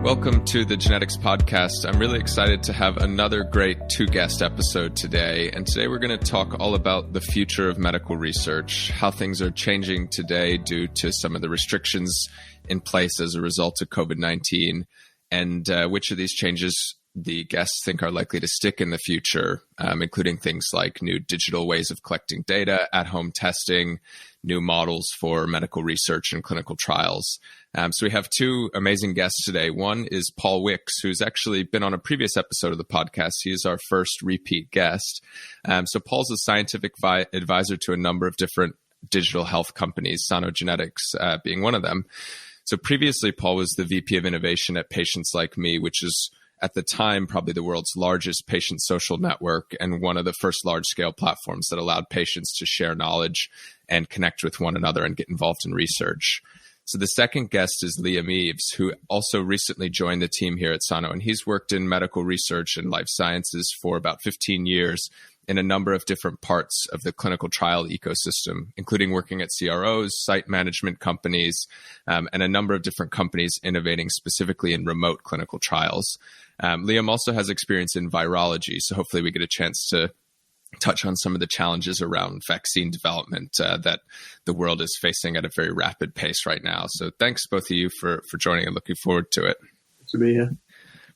Welcome to the Genetics Podcast. I'm really excited to have another great two-guest episode today. And today we're going to talk all about the future of medical research, how things are changing today due to some of the restrictions in place as a result of COVID-19, and which of these changes the guests think are likely to stick in the future, including things like new digital ways of collecting data, at-home testing, new models for medical research and clinical trials. So we have two amazing guests today. One is Paul Wicks, who's actually been on a previous episode of the podcast. He is our first repeat guest. So Paul's a scientific advisor to a number of different digital health companies, Sano Genetics being one of them. So previously, Paul was the VP of Innovation at PatientsLikeMe, which is at the time probably the world's largest patient social network and one of the first large-scale platforms that allowed patients to share knowledge and connect with one another and get involved in research. So the second guest is Liam Eves, who also recently joined the team here at Sano, and he's worked in medical research and life sciences for about 15 years in a number of different parts of the clinical trial ecosystem, including working at CROs, site management companies, and a number of different companies innovating specifically in remote clinical trials. Liam also has experience in virology, so hopefully we get a chance to touch on some of the challenges around vaccine development that the world is facing at a very rapid pace right now. So thanks both of you for joining and looking forward to it. Good to be here.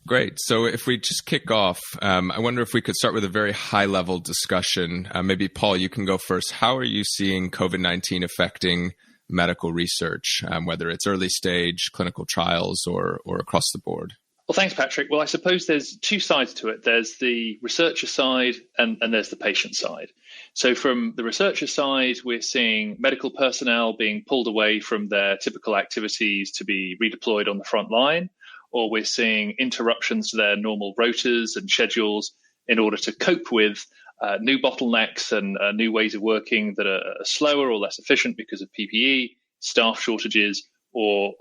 Great. So if we just kick off, I wonder if we could start with a very high-level discussion. Maybe, Paul, you can go first. How are you seeing COVID-19 affecting medical research, whether it's early stage, clinical trials, or across the board? Well, thanks, Patrick. Well, I suppose there's two sides to it. There's the researcher side and there's the patient side. So from the researcher side, we're seeing medical personnel being pulled away from their typical activities to be redeployed on the front line, or we're seeing interruptions to their normal rotas and schedules in order to cope with new bottlenecks and new ways of working that are slower or less efficient because of PPE, staff shortages, or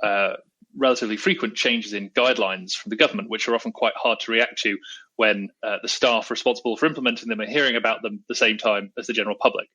relatively frequent changes in guidelines from the government, which are often quite hard to react to when the staff responsible for implementing them are hearing about them at the same time as the general public.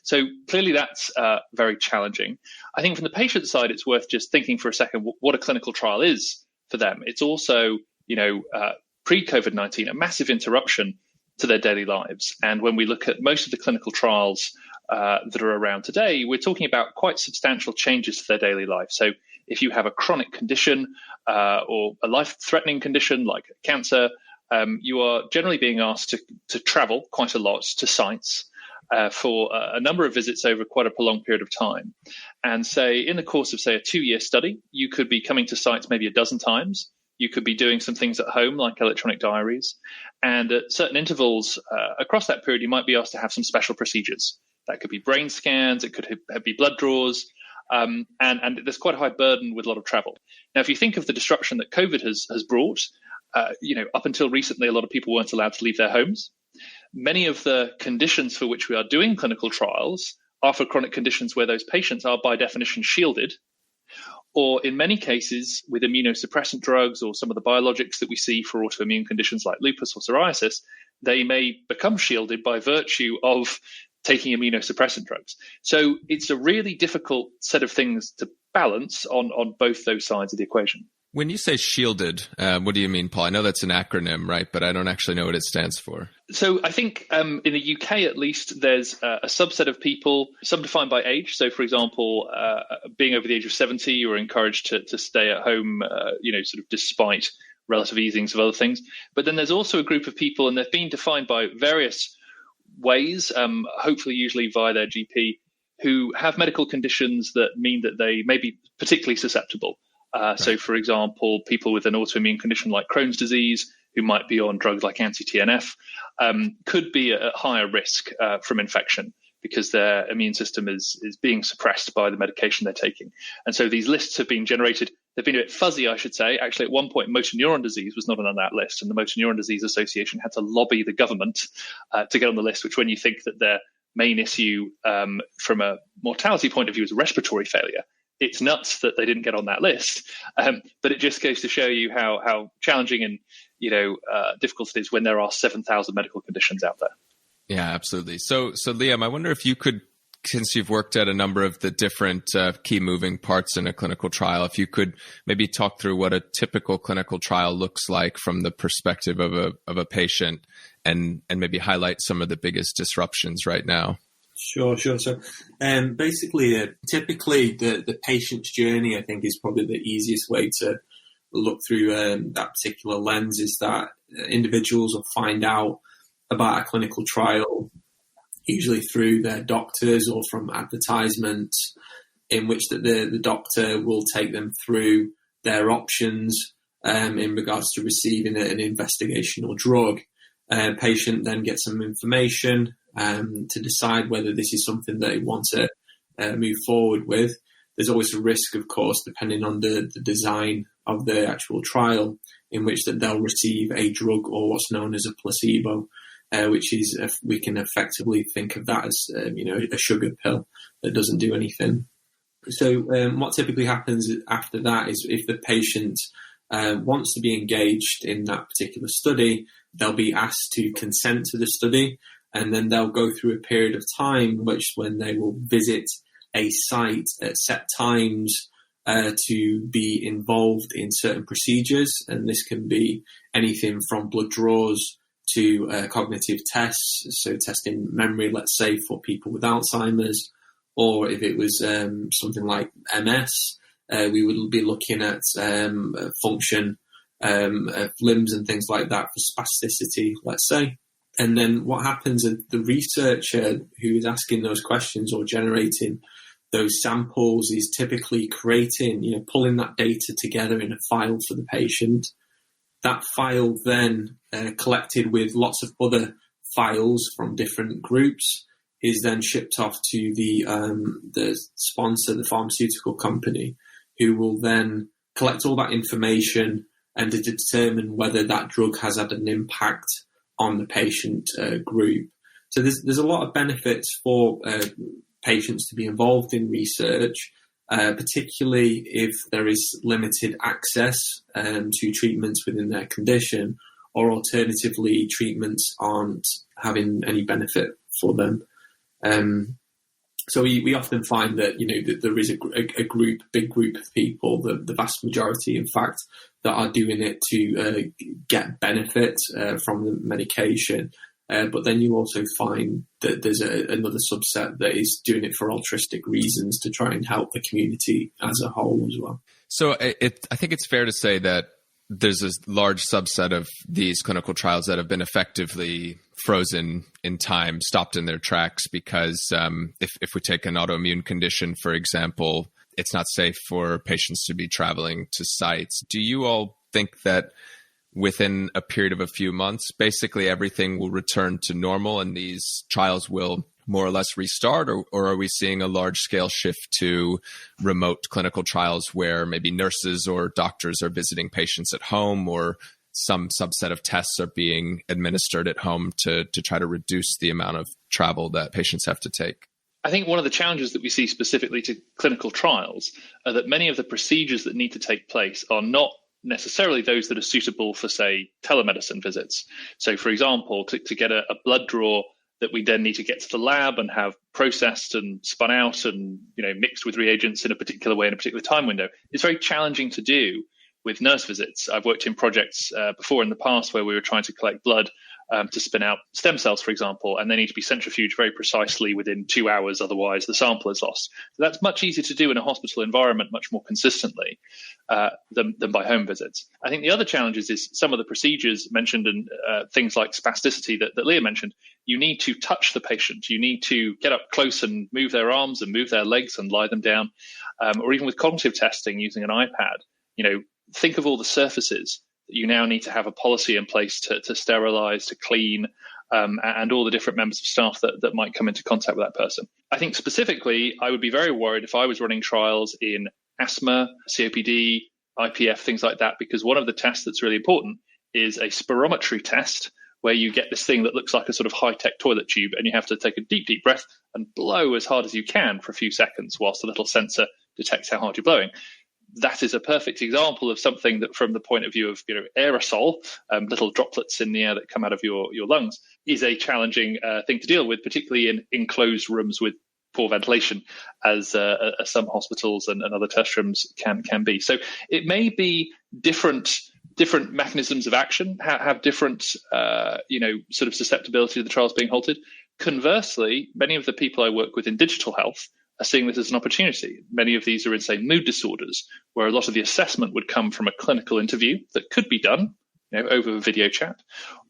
So clearly that's very challenging. I think from the patient side, it's worth just thinking for a second what a clinical trial is for them. It's also, pre-COVID-19, a massive interruption to their daily lives. And when we look at most of the clinical trials that are around today, we're talking about quite substantial changes to their daily life. So if you have a chronic condition or a life-threatening condition like cancer, you are generally being asked to travel quite a lot to sites for a number of visits over quite a prolonged period of time. And say in the course of, say, a 2-year study, you could be coming to sites maybe a dozen times. You could be doing some things at home like electronic diaries. And at certain intervals across that period, you might be asked to have some special procedures. That could be brain scans, it could be blood draws, and there's quite a high burden with a lot of travel. Now, if you think of the disruption that COVID has brought, up until recently, a lot of people weren't allowed to leave their homes. Many of the conditions for which we are doing clinical trials are for chronic conditions where those patients are by definition shielded, or in many cases with immunosuppressant drugs or some of the biologics that we see for autoimmune conditions like lupus or psoriasis, they may become shielded by virtue of taking immunosuppressant drugs. So it's a really difficult set of things to balance on both those sides of the equation. When you say shielded, what do you mean, Paul? I know that's an acronym, right? But I don't actually know what it stands for. So I think in the UK, at least, there's a subset of people, some defined by age. So, for example, being over the age of 70, you're encouraged to stay at home, sort of despite relative easings of other things. But then there's also a group of people, and they've been defined by various ways, hopefully usually via their GP, who have medical conditions that mean that they may be particularly susceptible. So, for example, people with an autoimmune condition like Crohn's disease, who might be on drugs like anti-TNF, could be at higher risk from infection because their immune system is being suppressed by the medication they're taking. And so these lists have been generated. They've been a bit fuzzy, I should say. Actually, at one point, motor neuron disease was not on that list, and the Motor Neuron Disease Association had to lobby the government to get on the list, which when you think that their main issue from a mortality point of view is respiratory failure, it's nuts that they didn't get on that list. But it just goes to show you how challenging and difficult it is when there are 7,000 medical conditions out there. Yeah, absolutely. So Liam, I wonder if you could since you've worked at a number of the different key moving parts in a clinical trial, if you could maybe talk through what a typical clinical trial looks like from the perspective of a patient, and maybe highlight some of the biggest disruptions right now. Sure. So basically, typically the patient's journey, I think, is probably the easiest way to look through that particular lens, is that individuals will find out about a clinical trial usually through their doctors or from advertisements, in which the doctor will take them through their options in regards to receiving an investigational drug. Patient then gets some information to decide whether this is something they want to move forward with. There's always a risk, of course, depending on the design of the actual trial, in which that they'll receive a drug or what's known as a placebo, which is, we can effectively think of that as a sugar pill that doesn't do anything. So what typically happens after that is, if the patient wants to be engaged in that particular study, they'll be asked to consent to the study, and then they'll go through a period of time when they will visit a site at set times to be involved in certain procedures. And this can be anything from blood draws to cognitive tests, so testing memory, let's say, for people with Alzheimer's, or if it was something like MS, we would be looking at function of limbs and things like that for spasticity, let's say. And then what happens is the researcher who is asking those questions or generating those samples is typically creating, pulling that data together in a file for the patient. That file then, collected with lots of other files from different groups, is then shipped off to the sponsor, the pharmaceutical company, who will then collect all that information and to determine whether that drug has had an impact on the patient group. So there's a lot of benefits for patients to be involved in research, particularly if there is limited access to treatments within their condition, or alternatively treatments aren't having any benefit for them. So we often find that, that there is a big group of people, the vast majority, in fact, that are doing it to get benefit from the medication. But then you also find that there's another subset that is doing it for altruistic reasons to try and help the community as a whole as well. So I think it's fair to say that there's a large subset of these clinical trials that have been effectively frozen in time, stopped in their tracks, because if we take an autoimmune condition, for example, it's not safe for patients to be traveling to sites. Do you all think that within a period of a few months, basically everything will return to normal and these trials will more or less restart, or are we seeing a large-scale shift to remote clinical trials where maybe nurses or doctors are visiting patients at home, or some subset of tests are being administered at home to try to reduce the amount of travel that patients have to take? I think one of the challenges that we see specifically to clinical trials are that many of the procedures that need to take place are not necessarily those that are suitable for, say, telemedicine visits. So, for example, to get a blood draw that we then need to get to the lab and have processed and spun out and mixed with reagents in a particular way in a particular time window, is very challenging to do with nurse visits. I've worked in projects before in the past where we were trying to collect blood to spin out stem cells, for example, and they need to be centrifuged very precisely within 2 hours, otherwise the sample is lost. So that's much easier to do in a hospital environment much more consistently than by home visits. I think the other challenges is some of the procedures mentioned, and things like spasticity that Leah mentioned. You need to touch the patient. You need to get up close and move their arms and move their legs and lie them down, or even with cognitive testing using an iPad. Think of all the surfaces that you now need to have a policy in place to sterilize, to clean, and all the different members of staff that might come into contact with that person. I think specifically, I would be very worried if I was running trials in asthma, COPD, IPF, things like that, because one of the tests that's really important is a spirometry test, where you get this thing that looks like a sort of high-tech toilet tube, and you have to take a deep, deep breath and blow as hard as you can for a few seconds whilst the little sensor detects how hard you're blowing. That is a perfect example of something that, from the point of view of aerosol, little droplets in the air that come out of your lungs, is a challenging thing to deal with, particularly in enclosed rooms with poor ventilation as some hospitals and other test rooms can be. So it may be different mechanisms of action have different, sort of susceptibility to the trials being halted. Conversely, many of the people I work with in digital health are seeing this as an opportunity. Many of these are in, say, mood disorders, where a lot of the assessment would come from a clinical interview that could be done, over a video chat,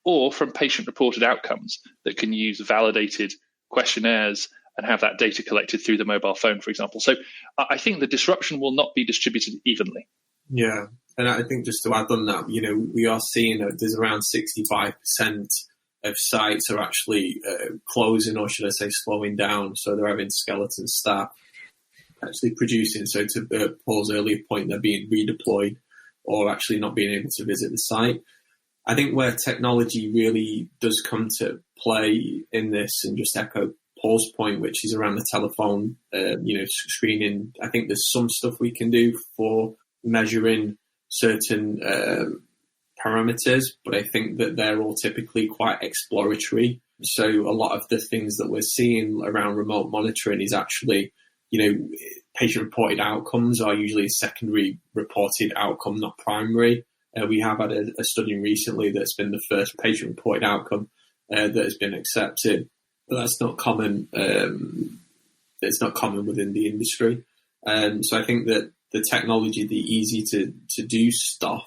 or from patient-reported outcomes that can use validated questionnaires and have that data collected through the mobile phone, for example. So I think the disruption will not be distributed evenly. Yeah, and I think just to add on that, we are seeing that there's around 65% of sites are actually closing, or should I say slowing down. So they're having skeleton staff actually producing. So to Paul's earlier point, they're being redeployed or actually not being able to visit the site. I think where technology really does come to play in this, and just echo Paul's point, which is around the telephone, screening. I think there's some stuff we can do for measuring certain parameters, but I think that they're all typically quite exploratory. So a lot of the things that we're seeing around remote monitoring is actually, patient-reported outcomes are usually a secondary reported outcome, not primary. We have had a study recently that's been the first patient-reported outcome that has been accepted, but that's not common. It's not common within the industry. So I think that the technology, the easy to do stuff,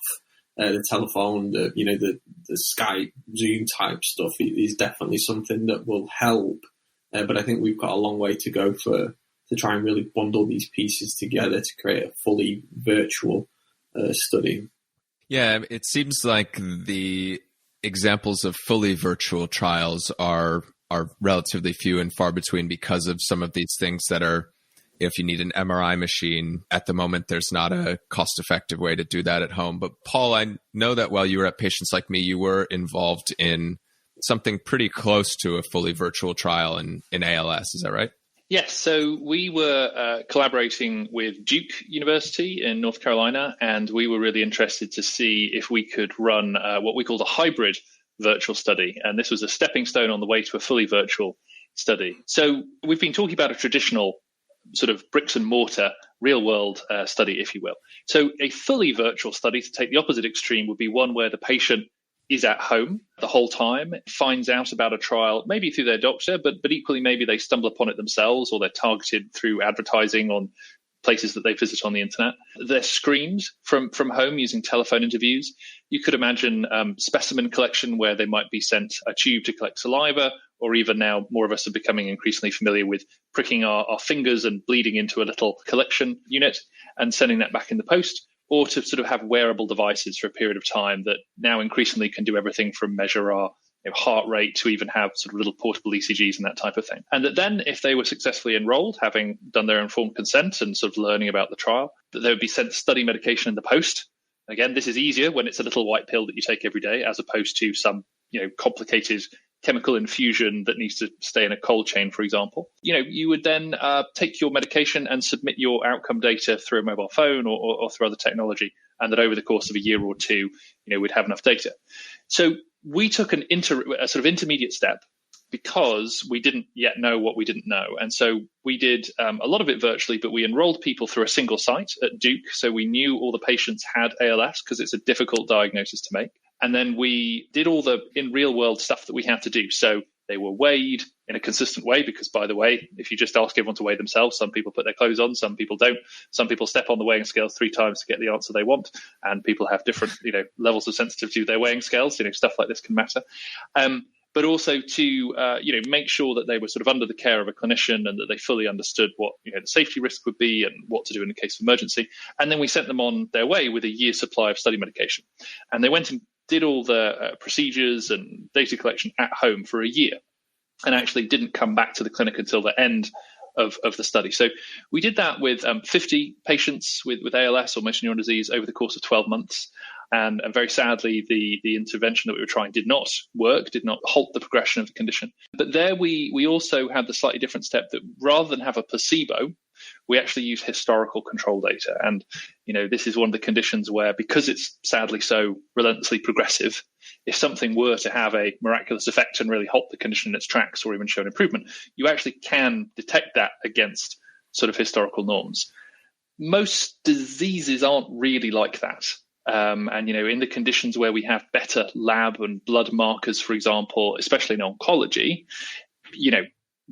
the telephone, the Skype, Zoom type stuff is definitely something that will help. But I think we've got a long way to go to try and really bundle these pieces together to create a fully virtual study. Yeah, it seems like the examples of fully virtual trials are relatively few and far between because of some of these things that are, if you need an MRI machine, at the moment, there's not a cost-effective way to do that at home. But Paul, I know that while you were at PatientsLikeMe, you were involved in something pretty close to a fully virtual trial in ALS. Is that right? Yes. So we were collaborating with Duke University in North Carolina, and we were really interested to see if we could run what we called a hybrid virtual study. And this was a stepping stone on the way to a fully virtual study. So we've been talking about a traditional sort of bricks and mortar real world study, if you will. So a fully virtual study, to take the opposite extreme, would be one where the patient is at home the whole time, finds out about a trial, maybe through their doctor, but equally maybe they stumble upon it themselves, or they're targeted through advertising on places that they visit on the internet. They're screened from home using telephone interviews. You could imagine specimen collection where they might be sent a tube to collect saliva, or even now more of us are becoming increasingly familiar with pricking our fingers and bleeding into a little collection unit and sending that back in the post, or to sort of have wearable devices for a period of time that now increasingly can do everything from measure our heart rate to even have sort of little portable ECGs and that type of thing. And that then, if they were successfully enrolled, having done their informed consent and sort of learning about the trial, that they would be sent study medication in the post. Again, this is easier when it's a little white pill that you take every day, as opposed to some complicated chemical infusion that needs to stay in a cold chain, for example. You would then take your medication and submit your outcome data through a mobile phone or through other technology, and that over the course of a year or two, we'd have enough data. So we took a sort of intermediate step because we didn't yet know what we didn't know. And so we did a lot of it virtually, but we enrolled people through a single site at Duke. So we knew all the patients had ALS because it's a difficult diagnosis to make. And then we did all the in real world stuff that we had to do. So they were weighed in a consistent way because, by the way, if you just ask everyone to weigh themselves, some people put their clothes on, some people don't. Some people step on the weighing scale 3 times to get the answer they want. And people have different, levels of sensitivity with their weighing scales. Stuff like this can matter. But also to, make sure that they were sort of under the care of a clinician and that they fully understood what, the safety risk would be and what to do in the case of emergency. And then we sent them on their way with a year's supply of study medication. And they went and did all the procedures and data collection at home for a year and actually didn't come back to the clinic until the end of the study. So we did that with 50 patients with ALS or motor neuron disease over the course of 12 months. And very sadly, the intervention that we were trying did not work, did not halt the progression of the condition. But there we also had the slightly different step that rather than have a placebo, we actually use historical control data. And, this is one of the conditions where, because it's sadly so relentlessly progressive, if something were to have a miraculous effect and really halt the condition in its tracks or even show an improvement, you actually can detect that against sort of historical norms. Most diseases aren't really like that. And, in the conditions where we have better lab and blood markers, for example, especially in oncology,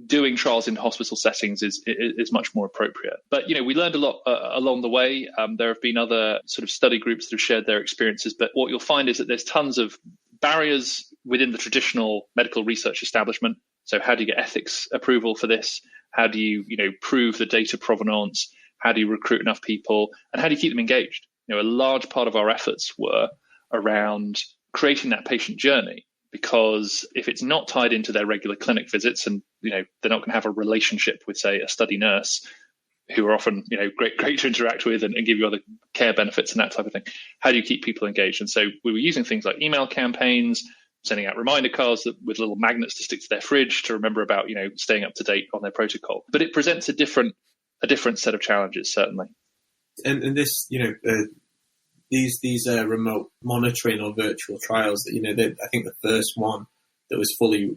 doing trials in hospital settings is much more appropriate. But, we learned a lot along the way. There have been other sort of study groups that have shared their experiences. But what you'll find is that there's tons of barriers within the traditional medical research establishment. So how do you get ethics approval for this? How do you, prove the data provenance? How do you recruit enough people? And how do you keep them engaged? A large part of our efforts were around creating that patient journey, because if it's not tied into their regular clinic visits and, they're not going to have a relationship with, say, a study nurse, who are often, great to interact with and give you other care benefits and that type of thing, how do you keep people engaged? And so we were using things like email campaigns, sending out reminder cards with little magnets to stick to their fridge to remember about, staying up to date on their protocol. But it presents a different set of challenges, certainly. And this, these remote monitoring or virtual trials, that, I think the first one that was fully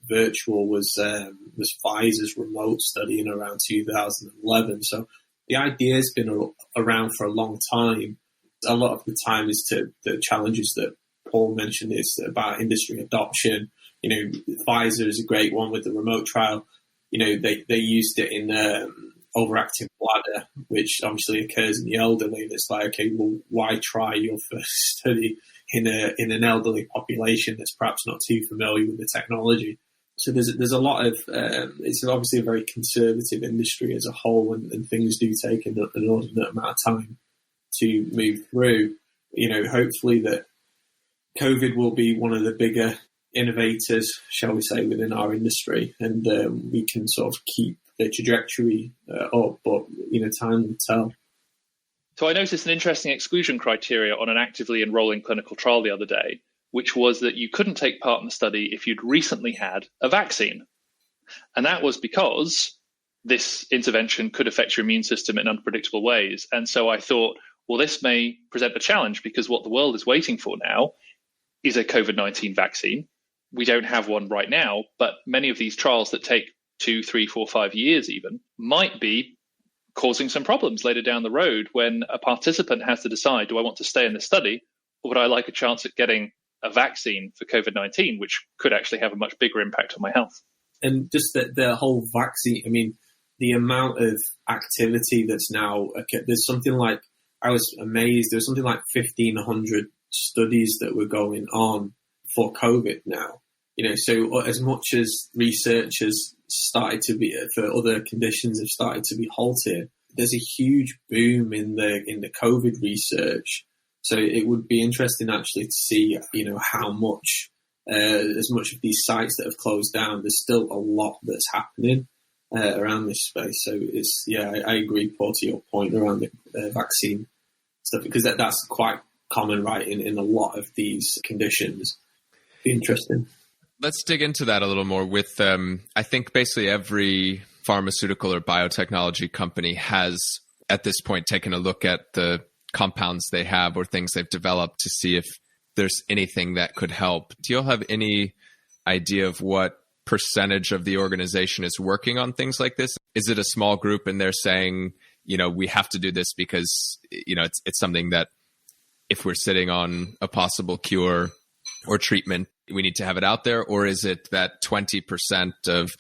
virtual was Pfizer's remote study in around 2011. So the idea has been around for a long time. A lot of the time is to the challenges that Paul mentioned is about industry adoption. Pfizer is a great one with the remote trial. They used it in overactive bladder, which obviously occurs in the elderly. And it's like, okay, well, why try your first study in an elderly population that's perhaps not too familiar with the technology? So there's a lot of it's obviously a very conservative industry as a whole, and things do take an inordinate amount of time to move through. Hopefully that COVID will be one of the bigger innovators, shall we say, within our industry, and we can sort of keep the trajectory up, but time will tell. So I noticed an interesting exclusion criteria on an actively enrolling clinical trial the other day, which was that you couldn't take part in the study if you'd recently had a vaccine. And that was because this intervention could affect your immune system in unpredictable ways. And so I thought, well, this may present a challenge, because what the world is waiting for now is a COVID-19 vaccine. We don't have one right now, but many of these trials that take 2, 3, 4, 5 years even might be causing some problems later down the road when a participant has to decide, do I want to stay in the study, or would I like a chance at getting a vaccine for COVID-19, which could actually have a much bigger impact on my health? And just the whole vaccine, the amount of activity that's now, there's something like, I was amazed, there's something like 1,500 studies that were going on for COVID now. So as much as research has started to be, for other conditions have started to be halted, there's a huge boom in the COVID research. So it would be interesting actually to see, how much, as much of these sites that have closed down, there's still a lot that's happening around this space. So I agree, Paul, to your point around the vaccine stuff, because that's quite common, right, in a lot of these conditions. Be interesting. Let's dig into that a little more with, I think basically every pharmaceutical or biotechnology company has at this point taken a look at the compounds they have or things they've developed to see if there's anything that could help. Do you all have any idea of what percentage of the organization is working on things like this? Is it a small group and they're saying, we have to do this because, it's something that if we're sitting on a possible cure or treatment, we need to have it out there? Or is it that 20% of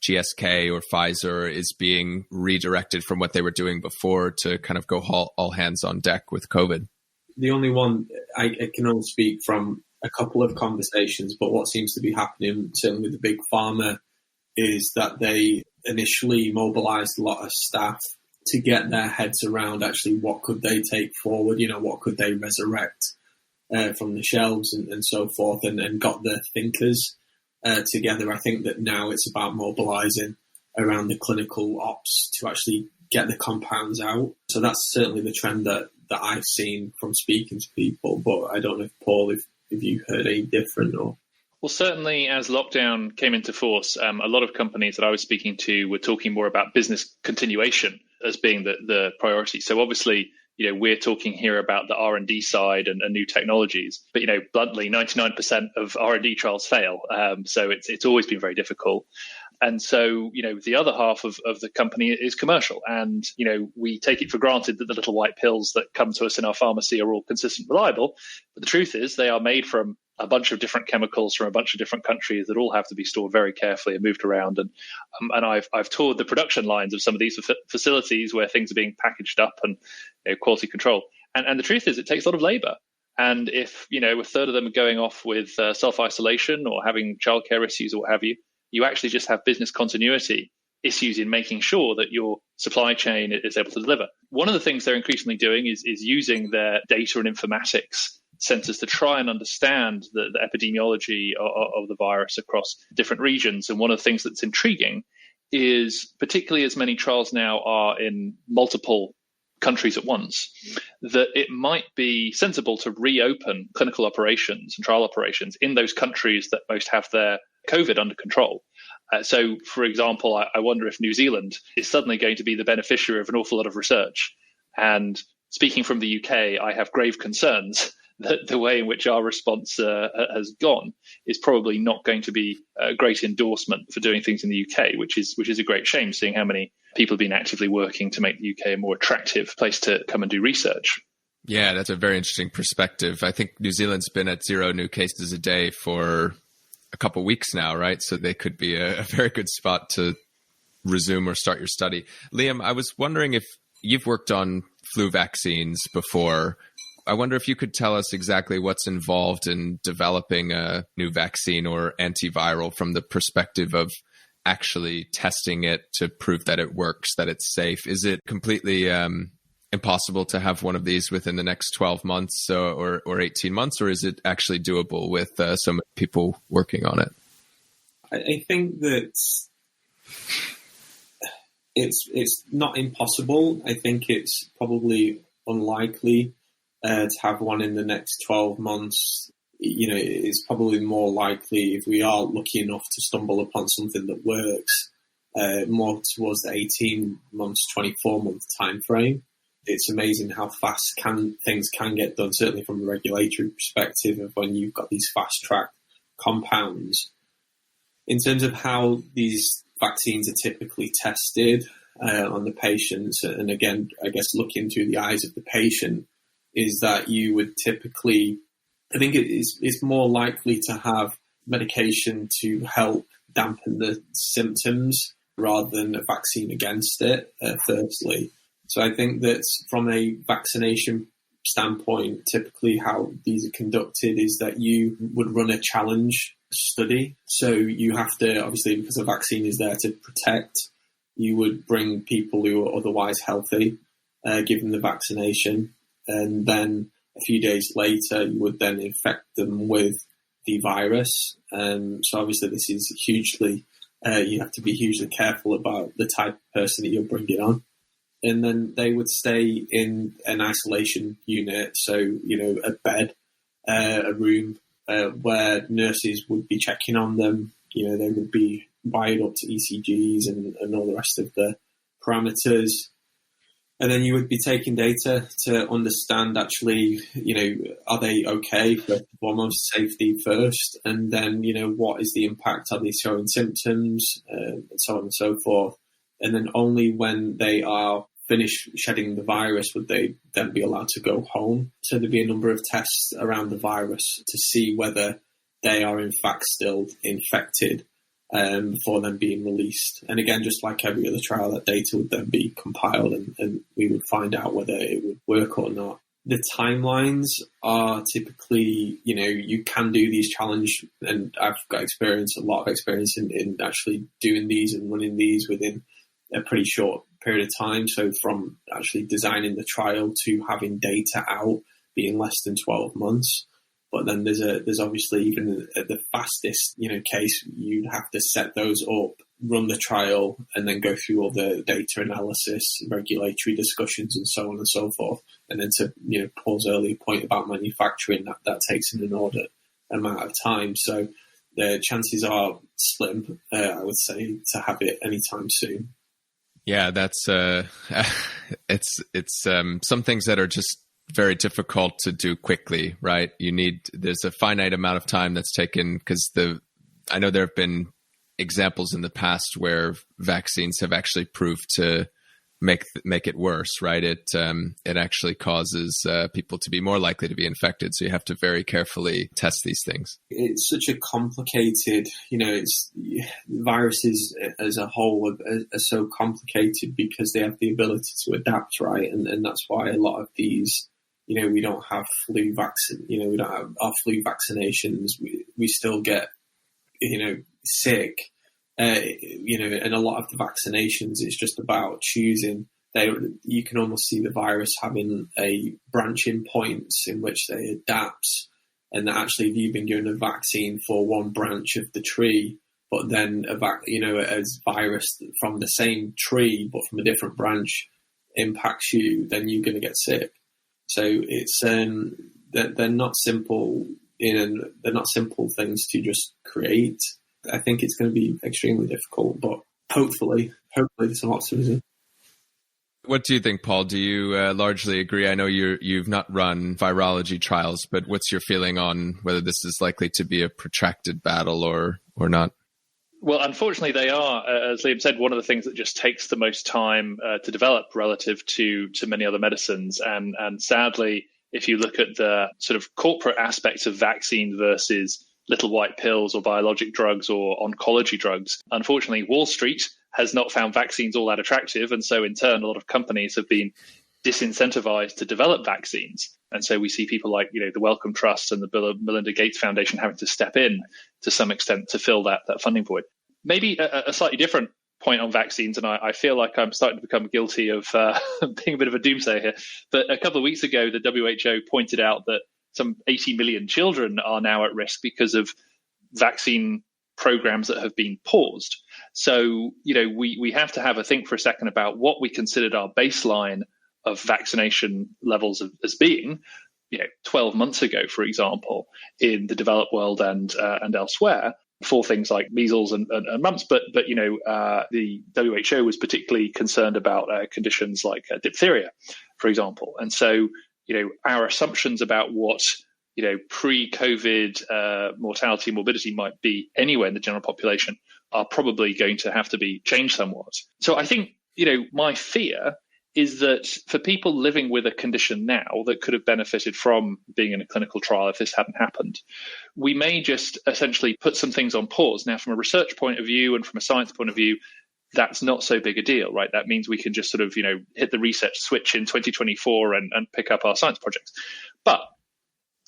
GSK or Pfizer is being redirected from what they were doing before to kind of go all hands on deck with COVID? The only one, I can only speak from a couple of conversations, but what seems to be happening, certainly with the big pharma, is that they initially mobilized a lot of staff to get their heads around actually what could they take forward, what could they resurrect from the shelves and so forth, and got the thinkers together. I think that now it's about mobilizing around the clinical ops to actually get the compounds out. So that's certainly the trend that I've seen from speaking to people. But I don't know if, Paul, if you heard any different or... Well, certainly as lockdown came into force, a lot of companies that I was speaking to were talking more about business continuation as being the priority. So obviously, we're talking here about the R&D side and new technologies, but bluntly, 99% of R&D trials fail. So it's always been very difficult. And so, the other half of the company is commercial. And, we take it for granted that the little white pills that come to us in our pharmacy are all consistent, reliable. But the truth is they are made from a bunch of different chemicals from a bunch of different countries that all have to be stored very carefully and moved around. And I've toured the production lines of some of these facilities where things are being packaged up and quality control. And the truth is it takes a lot of labor. And if, a third of them are going off with self-isolation or having childcare issues or what have you, you actually just have business continuity issues in making sure that your supply chain is able to deliver. One of the things they're increasingly doing is using their data and informatics centers to try and understand the epidemiology of the virus across different regions. And one of the things that's intriguing is, particularly as many trials now are in multiple countries at once, that it might be sensible to reopen clinical operations and trial operations in those countries that most have their COVID under control. So, for example, I wonder if New Zealand is suddenly going to be the beneficiary of an awful lot of research. And speaking from the UK, I have grave concerns that the way in which our response has gone is probably not going to be a great endorsement for doing things in the UK, which is a great shame, seeing how many people have been actively working to make the UK a more attractive place to come and do research. Yeah, that's a very interesting perspective. I think New Zealand's been at 0 new cases a day for a couple of weeks now, right? So they could be a very good spot to resume or start your study. Liam, I was wondering if you've worked on flu vaccines before. I wonder if you could tell us exactly what's involved in developing a new vaccine or antiviral from the perspective of actually testing it to prove that it works, that it's safe. Is it completely impossible to have one of these within the next 12 months or 18 months, or is it actually doable with some people working on it? I think that it's not impossible. I think it's probably unlikely to have one in the next 12 months. It's probably more likely, if we are lucky enough to stumble upon something that works, more towards the 18 months, 24-month time frame. It's amazing how fast things can get done, certainly from a regulatory perspective of when you've got these fast-track compounds. In terms of how these vaccines are typically tested on the patients, and again, I guess looking through the eyes of the patient, is that you would typically, I think it's more likely to have medication to help dampen the symptoms rather than a vaccine against it, firstly. So I think that from a vaccination standpoint, typically how these are conducted is that you would run a challenge study. So you have to, obviously, because a vaccine is there to protect, you would bring people who are otherwise healthy, give them the vaccination, and then a few days later, you would then infect them with the virus. So obviously this is hugely, you have to be hugely careful about the type of person that you're bringing on. And then they would stay in an isolation unit, so, a bed, a room, where nurses would be checking on them. They would be wired up to ECGs and all the rest of the parameters. And then you would be taking data to understand actually, are they okay, first and foremost, safety first, and then, what is the impact? Are they showing symptoms, and so on and so forth. And then only when they are finished shedding the virus would they then be allowed to go home. So there'd be a number of tests around the virus to see whether they are in fact still infected before them being released. And again, just like every other trial, that data would then be compiled and we would find out whether it would work or not. The timelines are typically, you can do these challenge, and I've got a lot of experience in actually doing these and running these within a pretty short period of time. So from actually designing the trial to having data out being less than 12 months. But then there's obviously, even at the fastest, case, you'd have to set those up, run the trial, and then go through all the data analysis, regulatory discussions, and so on and so forth. And then to, Paul's earlier point about manufacturing, that takes an inordinate amount of time. So the chances are slim, I would say, to have it anytime soon. Yeah, that's it's some things that are just very difficult to do quickly, right? There's a finite amount of time that's taken because I know there have been examples in the past where vaccines have actually proved to make it worse, right? It actually causes people to be more likely to be infected. So you have to very carefully test these things. It's such a complicated, viruses as a whole are so complicated because they have the ability to adapt, right? And that's why a lot of these, we don't have flu vaccine, we don't have our flu vaccinations. We still get, sick. And a lot of the vaccinations, it's just about choosing. You can almost see the virus having a branching points in which they adapt, and that actually, if you've been given a vaccine for one branch of the tree, but then a virus from the same tree but from a different branch impacts you, then you're going to get sick. So it's they're not simple. They're not simple things to just create. I think it's going to be extremely difficult, but hopefully there's some optimism. What do you think, Paul? Do you largely agree? I know you've not run virology trials, but what's your feeling on whether this is likely to be a protracted battle or not? Well, unfortunately, they are, as Liam said, one of the things that just takes the most time to develop relative to many other medicines. And sadly, if you look at the sort of corporate aspects of vaccine versus little white pills or biologic drugs or oncology drugs, unfortunately, Wall Street has not found vaccines all that attractive. And so in turn, a lot of companies have been disincentivized to develop vaccines. And so we see people like, the Wellcome Trust and the Bill and Melinda Gates Foundation having to step in to some extent to fill that funding void. Maybe a slightly different point on vaccines, and I feel like I'm starting to become guilty of being a bit of a doomsayer here. But a couple of weeks ago, the WHO pointed out that some 80 million children are now at risk because of vaccine programs that have been paused. So, we have to have a think for a second about what we considered our baseline of vaccination levels as being, 12 months ago, for example, in the developed world and elsewhere for things like measles and mumps. But the WHO was particularly concerned about conditions like diphtheria, for example. And so, our assumptions about what pre-COVID mortality and morbidity might be anywhere in the general population are probably going to have to be changed somewhat. So I think, my fear is that for people living with a condition now that could have benefited from being in a clinical trial if this hadn't happened, we may just essentially put some things on pause. Now, from a research point of view and from a science point of view, that's not so big a deal, right? That means we can just sort of, hit the reset switch in 2024 and pick up our science projects. But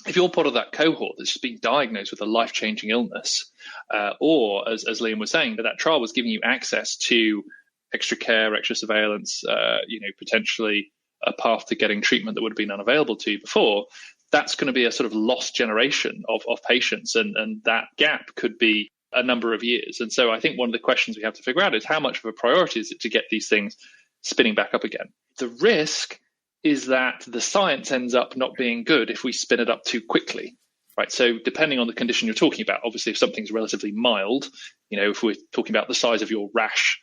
if you're part of that cohort that's just been diagnosed with a life-changing illness, or as Liam was saying, that trial was giving you access to extra care, extra surveillance, potentially a path to getting treatment that would have been unavailable to you before, that's going to be a sort of lost generation of patients. And that gap could be a number of years. And so I think one of the questions we have to figure out is how much of a priority is it to get these things spinning back up again? The risk is that the science ends up not being good if we spin it up too quickly, right? So depending on the condition you're talking about, obviously if something's relatively mild, if we're talking about the size of your rash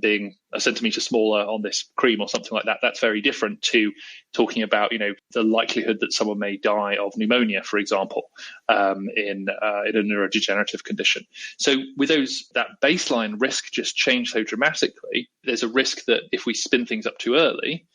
being a centimeter smaller on this cream or something like that, that's very different to talking about, the likelihood that someone may die of pneumonia, for example, in a neurodegenerative condition. So with that baseline risk just changed so dramatically, there's a risk that if we spin things up too early,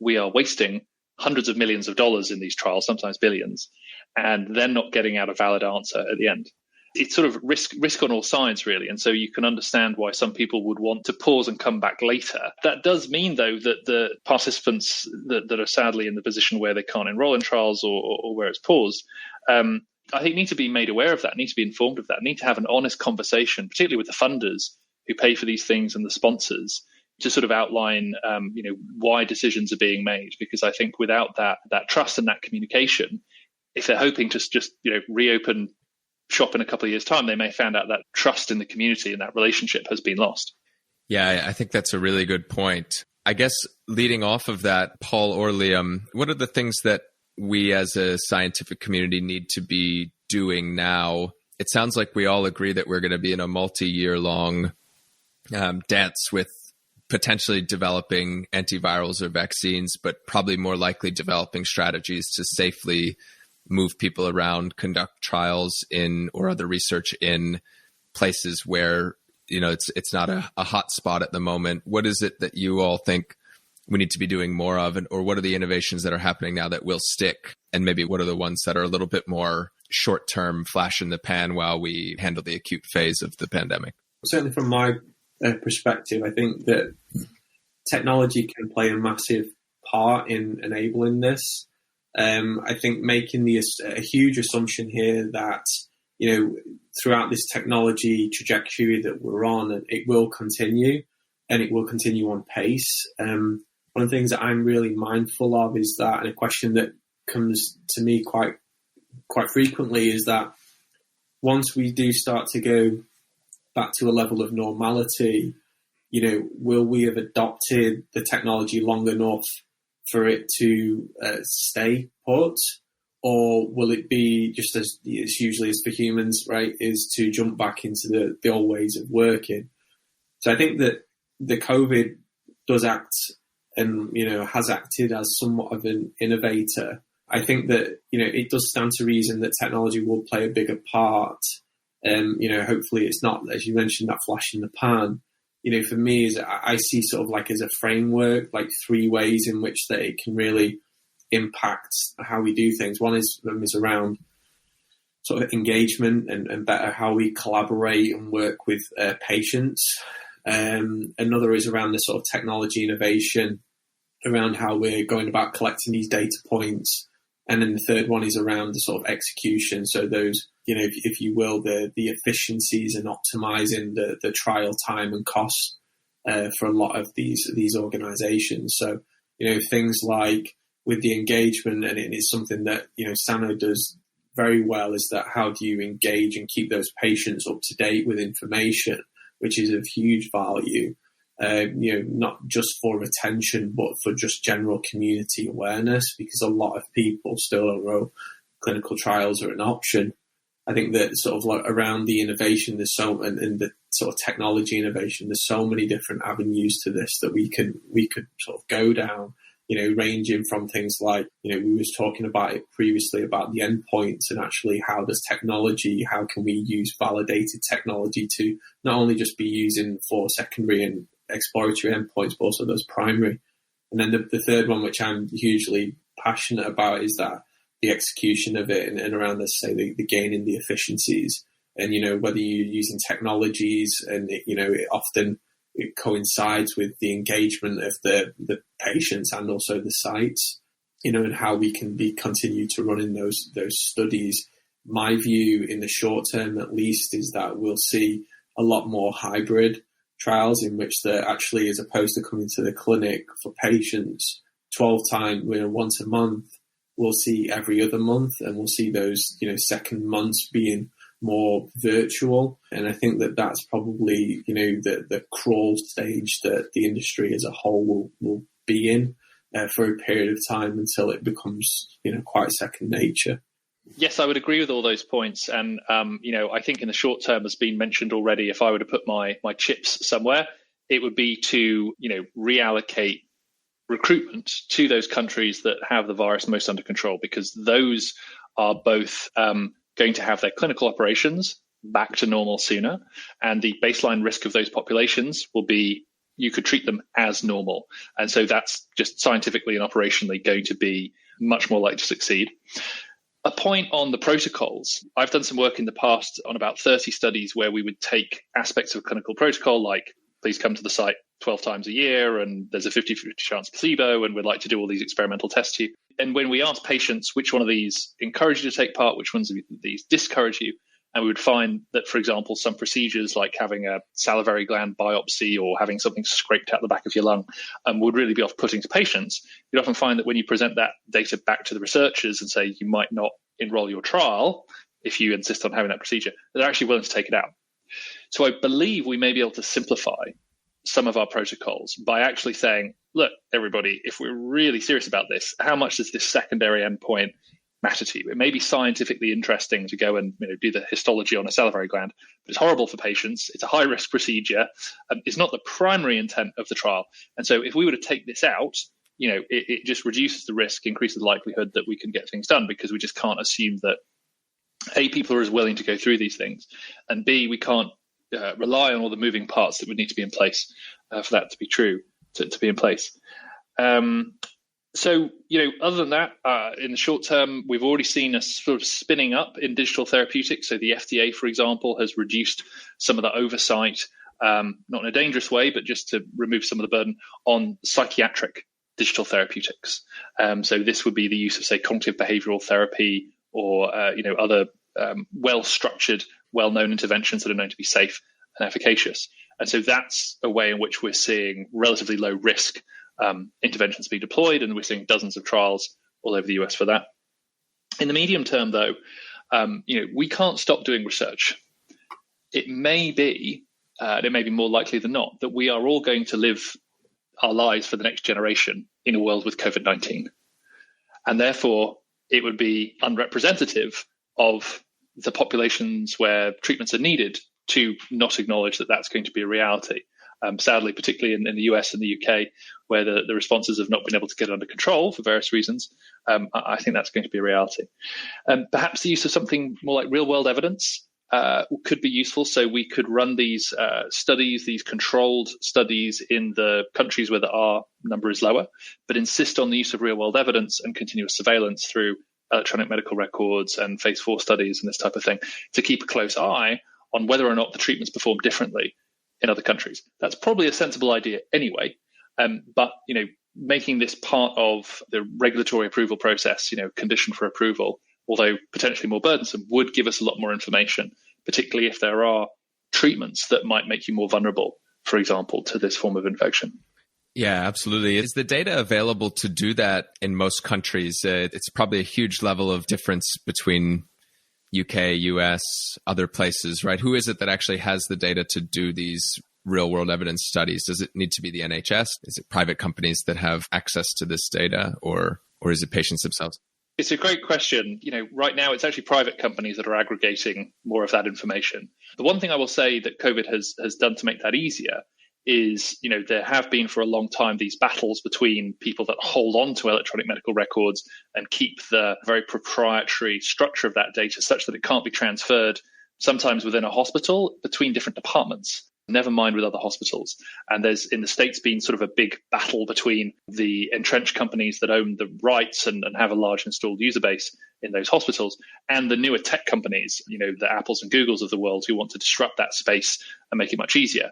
we are wasting hundreds of millions of dollars in these trials, sometimes billions, and then not getting out a valid answer at the end. It's sort of risk on all sides, really. And so you can understand why some people would want to pause and come back later. That does mean, though, that the participants that are sadly in the position where they can't enroll in trials or where it's paused, I think need to be made aware of that, need to be informed of that, need to have an honest conversation, particularly with the funders who pay for these things and the sponsors, to sort of outline, why decisions are being made. Because I think without that trust and that communication, if they're hoping to just reopen shop in a couple of years' time, they may find out that trust in the community and that relationship has been lost. Yeah, I think that's a really good point. I guess leading off of that, Paul or Liam, what are the things that we as a scientific community need to be doing now? It sounds like we all agree that we're going to be in a multi-year long dance with potentially developing antivirals or vaccines, but probably more likely developing strategies to safely move people around, conduct trials in or other research in places where, it's not a hot spot at the moment. What is it that you all think we need to be doing more of, or what are the innovations that are happening now that will stick? And maybe what are the ones that are a little bit more short-term flash in the pan while we handle the acute phase of the pandemic? Certainly from my perspective, I think that technology can play a massive part in enabling this. I think making a huge assumption here that, throughout this technology trajectory that we're on, it will continue and it will continue on pace. One of the things that I'm really mindful of is that, and a question that comes to me quite frequently, is that once we do start to go back to a level of normality, will we have adopted the technology long enough for it to stay put? Or will it be just as it's usually as for humans, right, is to jump back into the old ways of working? So I think that the COVID does act and, has acted as somewhat of an innovator. I think that, it does stand to reason that technology will play a bigger part. Hopefully it's not, as you mentioned, that flash in the pan. For me, I see sort of like as a framework, like 3 ways in which that it can really impact how we do things. One is around sort of engagement and better how we collaborate and work with patients. Another is around the sort of technology innovation, around how we're going about collecting these data points. And then the third one is around the sort of execution. So those, if you will, the efficiencies and optimizing the trial time and costs for a lot of these organizations. So, things like with the engagement, and it is something that, Sano does very well, is that how do you engage and keep those patients up to date with information, which is of huge value, not just for retention, but for just general community awareness, because a lot of people still don't know clinical trials are an option. I think that sort of like around the innovation, and the sort of technology innovation, there's so many different avenues to this that we could sort of go down, ranging from things like, we was talking about it previously about the endpoints, and actually how can we use validated technology to not only just be using for secondary and exploratory endpoints, but also those primary. And then the third one, which I'm hugely passionate about, is that the execution of it and around the gain in the efficiencies. And, whether you're using technologies and, it often coincides with the engagement of the patients and also the sites, and how we can continue to run in those studies. My view in the short term, at least, is that we'll see a lot more hybrid trials in which they're actually, as opposed to coming to the clinic for patients 12 times, once a month, we'll see every other month, and we'll see those, second months being more virtual. And I think that that's probably, the crawl stage that the industry as a whole will be in for a period of time until it becomes, quite second nature. Yes, I would agree with all those points. And, I think in the short term, as been mentioned already, if I were to put my chips somewhere, it would be to, reallocate recruitment to those countries that have the virus most under control, because those are both going to have their clinical operations back to normal sooner. And the baseline risk of those populations will be, you could treat them as normal. And so that's just scientifically and operationally going to be much more likely to succeed. A point on the protocols. I've done some work in the past on about 30 studies where we would take aspects of a clinical protocol, like please come to the site 12 times a year, and there's a 50-50 chance placebo, and we'd like to do all these experimental tests to you. And when we asked patients which one of these encourage you to take part, which ones of these discourage you, and we would find that, for example, some procedures like having a salivary gland biopsy or having something scraped out the back of your lung would really be off-putting to patients. You'd often find that when you present that data back to the researchers and say you might not enroll your trial if you insist on having that procedure, they're actually willing to take it out. So I believe we may be able to simplify some of our protocols by actually saying, look, everybody, if we're really serious about this, how much does this secondary endpoint matter to you. It may be scientifically interesting to go and do the histology on a salivary gland, but it's horrible for patients. It's a high-risk procedure. It's not the primary intent of the trial. And so if we were to take this out, it just reduces the risk, increases the likelihood that we can get things done, because we just can't assume that, A, people are as willing to go through these things, and B, we can't rely on all the moving parts that would need to be in place for that to be true, to be in place. So, other than that, in the short term, we've already seen a sort of spinning up in digital therapeutics. So the FDA, for example, has reduced some of the oversight, not in a dangerous way, but just to remove some of the burden on psychiatric digital therapeutics. So this would be the use of, say, cognitive behavioral therapy or, other well-structured, well-known interventions that are known to be safe and efficacious. And so that's a way in which we're seeing relatively low risk interventions be deployed, and we're seeing dozens of trials all over the US for that. In the medium term, though, we can't stop doing research. It may be, and it may be more likely than not, that we are all going to live our lives for the next generation in a world with COVID-19. And therefore, it would be unrepresentative of the populations where treatments are needed to not acknowledge that that's going to be a reality. Sadly, particularly in the US and the UK, where the responses have not been able to get under control for various reasons, I think that's going to be a reality. Perhaps the use of something more like real-world evidence could be useful. So we could run these studies, these controlled studies in the countries where the R number is lower, but insist on the use of real-world evidence and continuous surveillance through electronic medical records and phase 4 studies and this type of thing, to keep a close eye on whether or not the treatments perform differently in other countries. That's probably a sensible idea anyway, but making this part of the regulatory approval process, condition for approval, although potentially more burdensome, would give us a lot more information, particularly if there are treatments that might make you more vulnerable, for example, to this form of infection. Yeah, absolutely. Is the data available to do that in most countries? It's probably a huge level of difference between UK, US, other places, right? Who is it that actually has the data to do these real-world evidence studies? Does it need to be the NHS? Is it private companies that have access to this data, or is it patients themselves? It's a great question. Right now it's actually private companies that are aggregating more of that information. The one thing I will say that COVID has done to make that easier is, there have been for a long time these battles between people that hold on to electronic medical records and keep the very proprietary structure of that data such that it can't be transferred, sometimes within a hospital, between different departments, never mind with other hospitals. And there's, in the States, been sort of a big battle between the entrenched companies that own the rights and have a large installed user base in those hospitals, and the newer tech companies, the Apples and Googles of the world, who want to disrupt that space and make it much easier.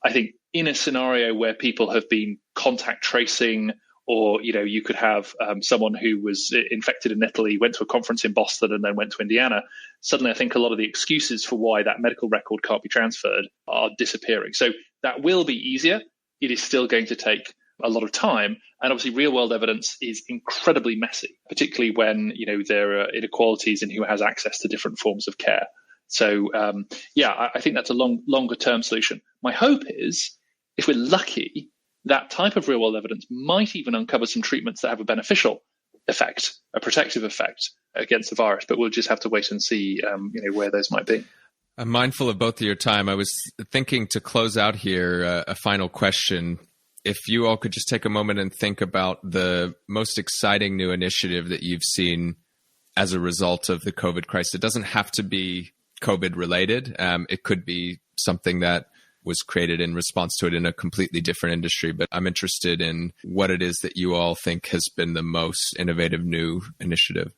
I think in a scenario where people have been contact tracing, or, you could have someone who was infected in Italy, went to a conference in Boston and then went to Indiana, suddenly I think a lot of the excuses for why that medical record can't be transferred are disappearing. So that will be easier. It is still going to take a lot of time. And obviously real world evidence is incredibly messy, particularly when, there are inequalities in who has access to different forms of care. So, I think that's a longer term solution. My hope is, if we're lucky, that type of real world evidence might even uncover some treatments that have a beneficial effect, a protective effect against the virus. But we'll just have to wait and see, where those might be. I'm mindful of both of your time. I was thinking, to close out here, a final question. If you all could just take a moment and think about the most exciting new initiative that you've seen as a result of the COVID crisis. It doesn't have to be COVID related. It could be something that was created in response to it in a completely different industry. But I'm interested in what it is that you all think has been the most innovative new initiative.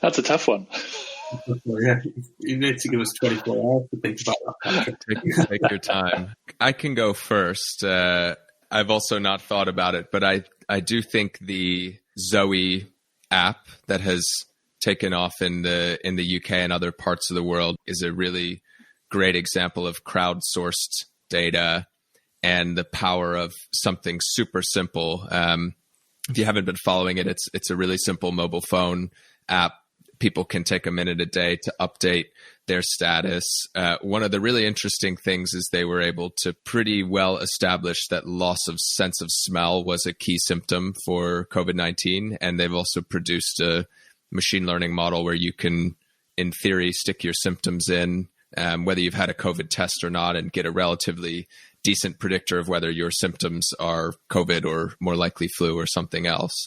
That's a tough one. Yeah, you need to give us 24 hours to think about that. Take your time. I can go first. I've also not thought about it, but I do think the Zoe app that has taken off in the UK and other parts of the world is a really great example of crowdsourced data and the power of something super simple. If you haven't been following it, it's a really simple mobile phone app. people can take a minute a day to update their status. One of the really interesting things is they were able to pretty well establish that loss of sense of smell was a key symptom for COVID-19. And they've also produced a machine learning model where you can, in theory, stick your symptoms in, whether you've had a COVID test or not, and get a relatively decent predictor of whether your symptoms are COVID or more likely flu or something else.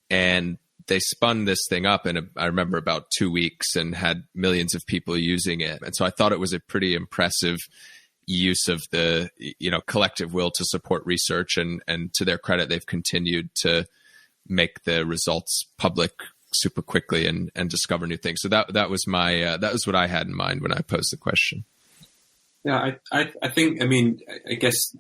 And they spun this thing up in, I remember, about 2 weeks and had millions of people using it. And so I thought it was a pretty impressive use of the, collective will to support research. And to their credit, they've continued to make the results public super quickly and discover new things. So that was what I had in mind when I posed the question. Yeah, I think, I guess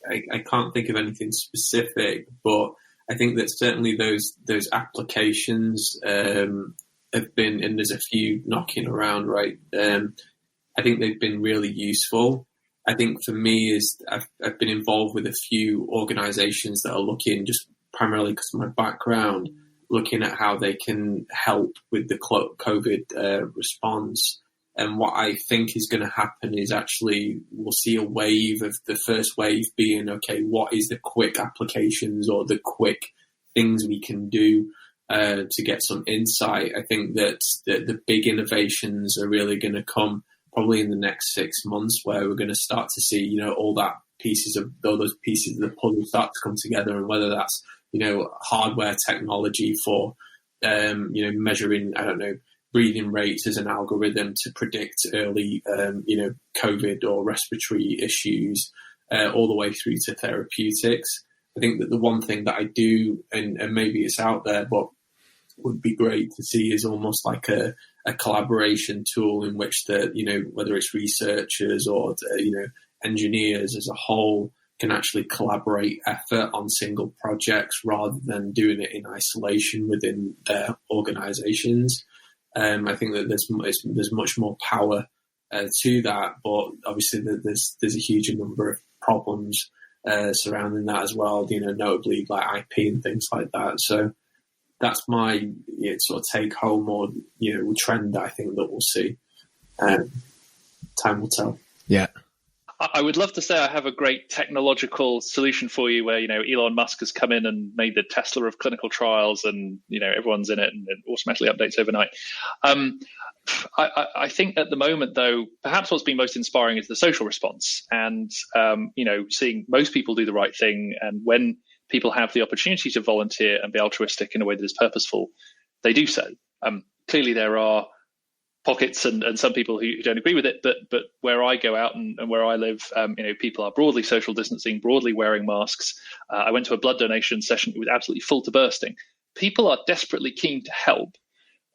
I can't think of anything specific, but I think that certainly those applications have been, and there's a few knocking around, right? I think they've been really useful. I think for me is I've been involved with a few organizations that are looking, just primarily because of my background, looking at how they can help with the COVID response. And what I think is going to happen is actually we'll see a wave of the first wave being, okay, what is the quick applications or the quick things we can do to get some insight? I think that the big innovations are really going to come probably in the next 6 months, where we're going to start to see, all those pieces of the puzzle start to come together, and whether that's, hardware technology for, measuring, breathing rates as an algorithm to predict early, COVID or respiratory issues, all the way through to therapeutics. I think that the one thing that I do, and maybe it's out there, but would be great to see, is almost like a collaboration tool in which whether it's researchers or, engineers as a whole can actually collaborate effort on single projects rather than doing it in isolation within their organizations. I think that there's much more power to that, but obviously there's a huge number of problems surrounding that as well. Notably like IP and things like that. So that's my sort of take home or trend I think that we'll see. Time will tell. Yeah. I would love to say I have a great technological solution for you where, Elon Musk has come in and made the Tesla of clinical trials and, everyone's in it and it automatically updates overnight. I think at the moment, though, perhaps what's been most inspiring is the social response and, seeing most people do the right thing. And when people have the opportunity to volunteer and be altruistic in a way that is purposeful, they do so. Clearly, there are pockets and some people who don't agree with it, but where I go out and where I live, people are broadly social distancing, broadly wearing masks. I went to a blood donation session. It was absolutely full to bursting. People are desperately keen to help,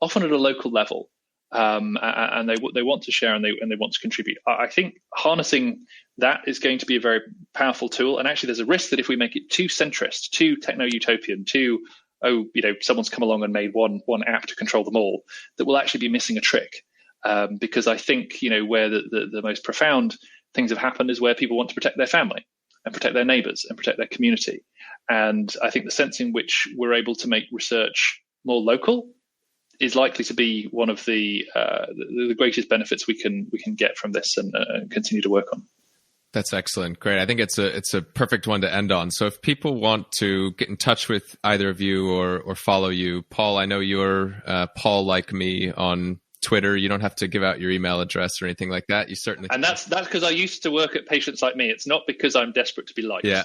often at a local level, and they want to share and they want to contribute. I think harnessing that is going to be a very powerful tool. And actually, there's a risk that if we make it too centrist, too techno-utopian, someone's come along and made one app to control them all, that we'll actually be missing a trick. Because I think, where the most profound things have happened is where people want to protect their family and protect their neighbors and protect their community. And I think the sense in which we're able to make research more local is likely to be one of the greatest benefits we can get from this and continue to work on. That's excellent. Great. I think it's a perfect one to end on. So if people want to get in touch with either of you or follow you, Paul, I know you're Paul Like Me on Twitter. You don't have to give out your email address or anything like that. You certainly And that's because I used to work at Patients Like Me. It's not because I'm desperate to be liked. Yeah.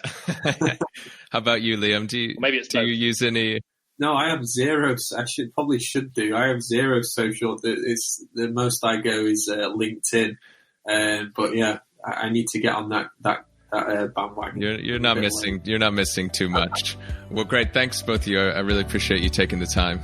How about you, Liam? Do you use any? No, I have zero. I should do. I have zero social. It's the most I go is LinkedIn. But yeah, I need to get on that bandwagon. You're not missing too much. Well, great. Thanks both of you. I really appreciate you taking the time.